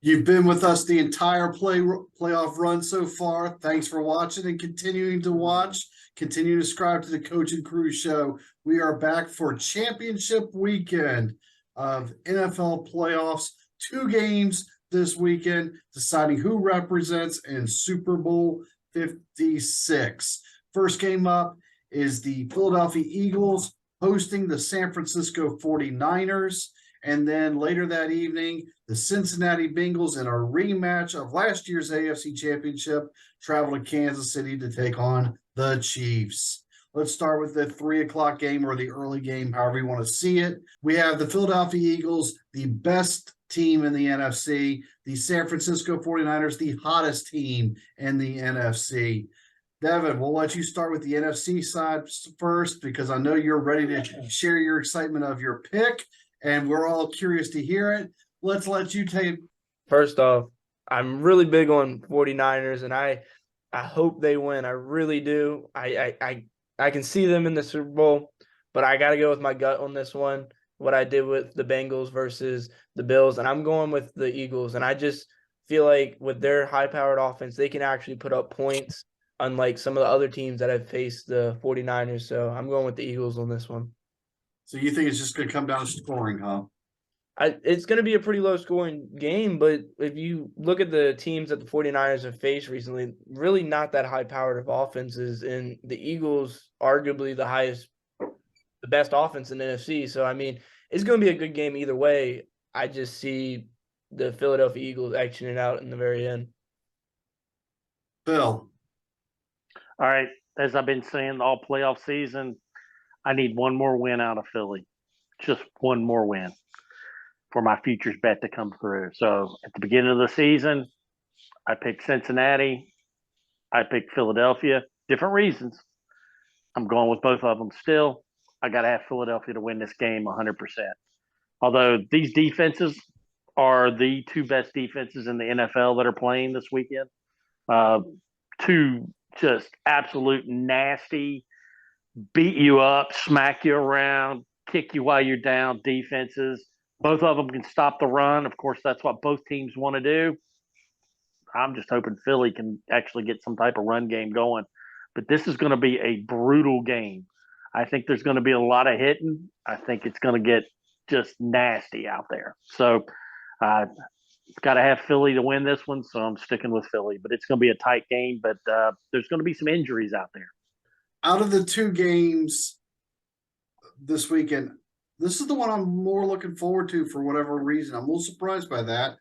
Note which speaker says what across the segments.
Speaker 1: You've been with us the entire playoff run so far. Thanks for watching and continuing to watch. Continue to subscribe to the Coach and Crew Show. We are back for championship weekend of NFL playoffs. 2 games this weekend, deciding who represents in Super Bowl 56. First game up is the Philadelphia Eagles hosting the San Francisco 49ers. And then later that evening, the Cincinnati Bengals in a rematch of last year's AFC Championship travel to Kansas City to take on the Chiefs. Let's start with the 3:00 game or the early game, however you want to see it. We have the Philadelphia Eagles, the best team in the NFC, the San Francisco 49ers, the hottest team in the NFC. Devin, we'll let you start with the NFC side first because I know you're ready to share your excitement of your pick, and we're all curious to hear it. Let's let you take.
Speaker 2: First off, I'm really big on 49ers, and I hope they win. I really do. I can see them in the Super Bowl, but I got to go with my gut on this one, what I did with the Bengals versus the Bills, and I'm going with the Eagles. And I just feel like with their high-powered offense, they can actually put up points, unlike some of the other teams that have faced the 49ers. So I'm going with the Eagles on this one.
Speaker 1: So you think it's just going to come down to scoring, huh?
Speaker 2: It's going to be a pretty low-scoring game, but if you look at the teams that the 49ers have faced recently, really not that high-powered of offenses, and the Eagles arguably the best offense in the NFC. So, I mean, it's going to be a good game either way. I just see the Philadelphia Eagles actioning it out in the very end.
Speaker 1: Bill.
Speaker 3: All right, as I've been saying all playoff season, I need one more win out of Philly. Just one more win for my futures bet to come through. So at the beginning of the season, I picked Cincinnati. I picked Philadelphia. Different reasons. I'm going with both of them still. I got to have Philadelphia to win this game 100%. Although these defenses are the 2 best defenses in the NFL that are playing this weekend. 2 just absolute nasty, beat you up, smack you around, kick you while you're down defenses. Both of them can stop the run. Of course, that's what both teams want to do. I'm just hoping Philly can actually get some type of run game going. But this is going to be a brutal game. I think there's going to be a lot of hitting. I think it's going to get just nasty out there. So got to have Philly to win this one, so I'm sticking with Philly. But it's going to be a tight game, but there's going to be some injuries out there.
Speaker 1: Out of the 2 games this weekend, this is the one I'm more looking forward to for whatever reason. I'm a little surprised by that.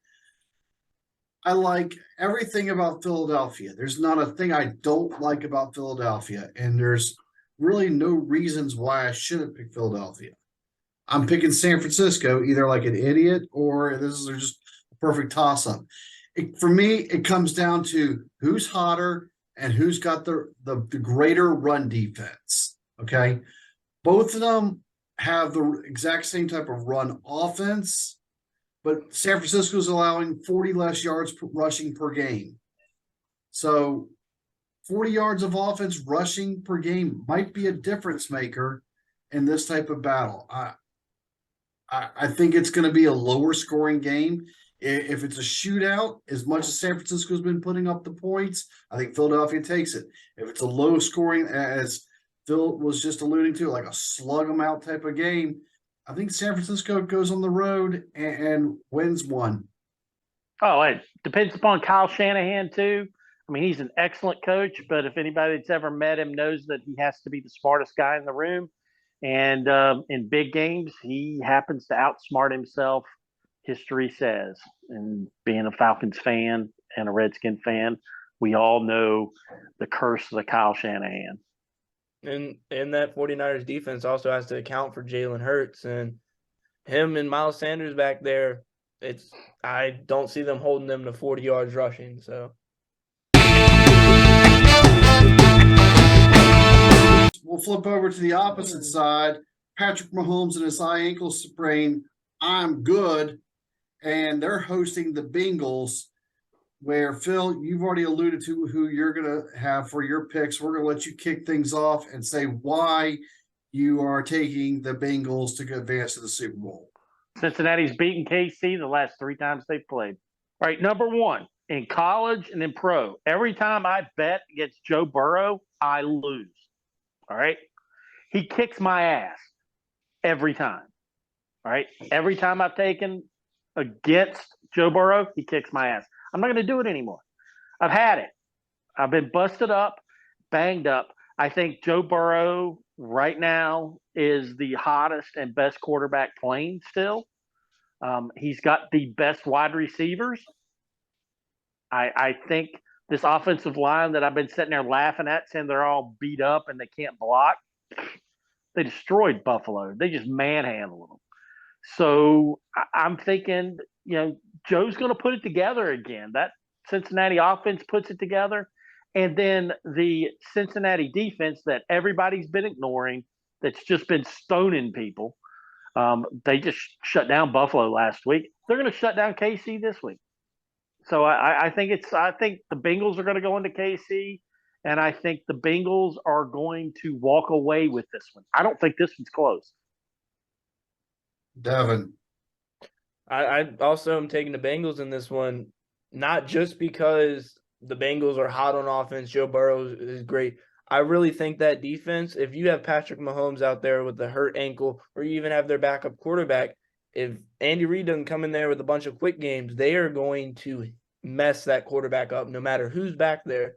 Speaker 1: I like everything about Philadelphia. There's not a thing I don't like about Philadelphia, and there's really no reasons why I shouldn't pick Philadelphia. I'm picking San Francisco either like an idiot or this is just a perfect toss-up. For me, it comes down to who's hotter and who's got the greater run defense, okay? Both of them have the exact same type of run offense, but San Francisco is allowing 40 less yards rushing per game. So 40 yards of offense rushing per game might be a difference maker in this type of battle. I think it's going to be a lower scoring game. If it's a shootout, as much as San Francisco's been putting up the points, I think Philadelphia takes it. If it's a low scoring, as Phil was just alluding to, like a slug them out type of game, I think San Francisco goes on the road and wins one.
Speaker 3: Oh, it depends upon Kyle Shanahan too. I mean, he's an excellent coach, but if anybody that's ever met him knows that he has to be the smartest guy in the room. And in big games, he happens to outsmart himself, history says. And being a Falcons fan and a Redskin fan, we all know the curse of the Kyle Shanahan.
Speaker 2: And that 49ers defense also has to account for Jalen Hurts, and him and Miles Sanders back there. I don't see them holding them to 40 yards rushing. So
Speaker 1: we'll flip over to the opposite side. Patrick Mahomes and his high ankle sprain. I'm good, and they're hosting the Bengals. Where, Phil, you've already alluded to who you're going to have for your picks. We're going to let you kick things off and say why you are taking the Bengals to advance to the Super Bowl.
Speaker 3: Cincinnati's beaten KC the last 3 times they've played. All right, number one, in college and in pro, every time I bet against Joe Burrow, I lose. All right. He kicks my ass every time. All right. Every time I've taken against Joe Burrow, he kicks my ass. I'm not going to do it anymore. I've had it. I've been busted up, banged up. I think Joe Burrow right now is the hottest and best quarterback playing still. He's got the best wide receivers. I think this offensive line that I've been sitting there laughing at, saying they're all beat up and they can't block, they destroyed Buffalo. They just manhandled them. So I'm thinking, Joe's going to put it together again. That Cincinnati offense puts it together. And then the Cincinnati defense that everybody's been ignoring, that's just been stoning people. They just shut down Buffalo last week. They're going to shut down KC this week. So I think the Bengals are going to go into KC, and I think the Bengals are going to walk away with this one. I don't think this one's close.
Speaker 1: Devin.
Speaker 2: I also am taking the Bengals in this one, not just because the Bengals are hot on offense. Joe Burrow is great. I really think that defense, if you have Patrick Mahomes out there with a hurt ankle, or you even have their backup quarterback, if Andy Reid doesn't come in there with a bunch of quick games, they are going to mess that quarterback up no matter who's back there.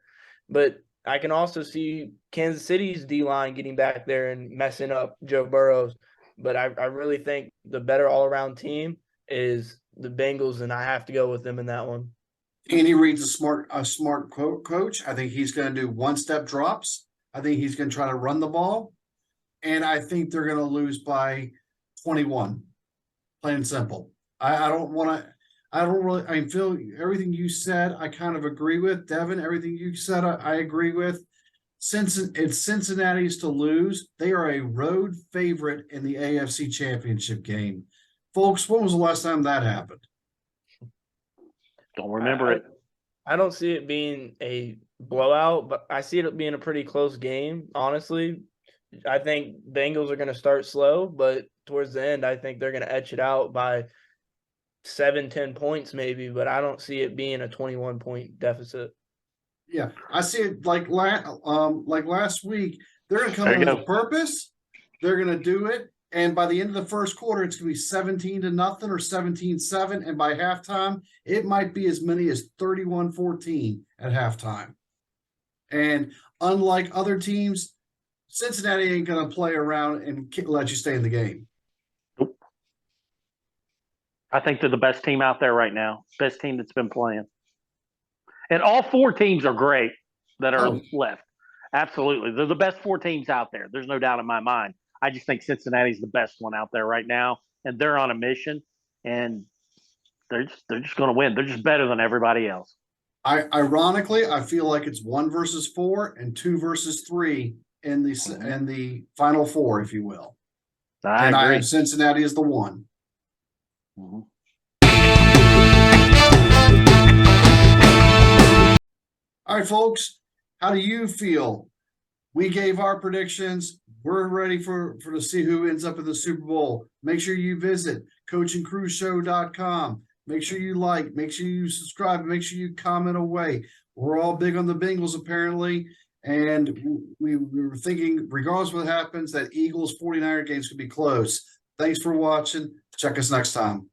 Speaker 2: But I can also see Kansas City's D-line getting back there and messing up Joe Burrow. But I really think the better all-around team is the Bengals, and I have to go with them in that one.
Speaker 1: Andy Reid's a smart coach. I think he's going to do one-step drops. I think he's going to try to run the ball. And I think they're going to lose by 21. Plain and simple. I Phil, everything you said, I kind of agree with. Devin, everything you said, I agree with. Since it's Cincinnati's to lose, they are a road favorite in the AFC Championship game. Folks, when was the last time that happened?
Speaker 3: Don't remember it.
Speaker 2: I don't see it being a blowout, but I see it being a pretty close game, honestly. I think Bengals are going to start slow, but towards the end, I think they're going to etch it out by 7-10 points maybe, but I don't see it being a 21-point deficit.
Speaker 1: Yeah, I see it like last week. They're going to come in with a purpose. They're going to do it. And by the end of the first quarter, it's going to be 17-0 or 17-7. And by halftime, it might be as many as 31-14 at halftime. And unlike other teams, Cincinnati ain't going to play around and let you stay in the game.
Speaker 3: Nope. I think they're the best team out there right now. Best team that's been playing. And all four teams are great that are left. Absolutely. They're the best four teams out there. There's no doubt in my mind. I just think Cincinnati's the best one out there right now, and they're on a mission, and they're just going to win. They're just better than everybody else.
Speaker 1: Ironically, I feel like it's 1 versus 4 and 2 versus 3 in the final four, if you will.
Speaker 3: I agree.
Speaker 1: I have Cincinnati as the 1.
Speaker 3: Mm-hmm.
Speaker 1: All right, folks, how do you feel? We gave our predictions. We're ready for to see who ends up in the Super Bowl. Make sure you visit coachandcrewshow.com. Make sure you like, make sure you subscribe, make sure you comment away. We're all big on the Bengals apparently, and we were thinking, regardless of what happens, that Eagles 49er games could be close. Thanks for watching. Check us next time.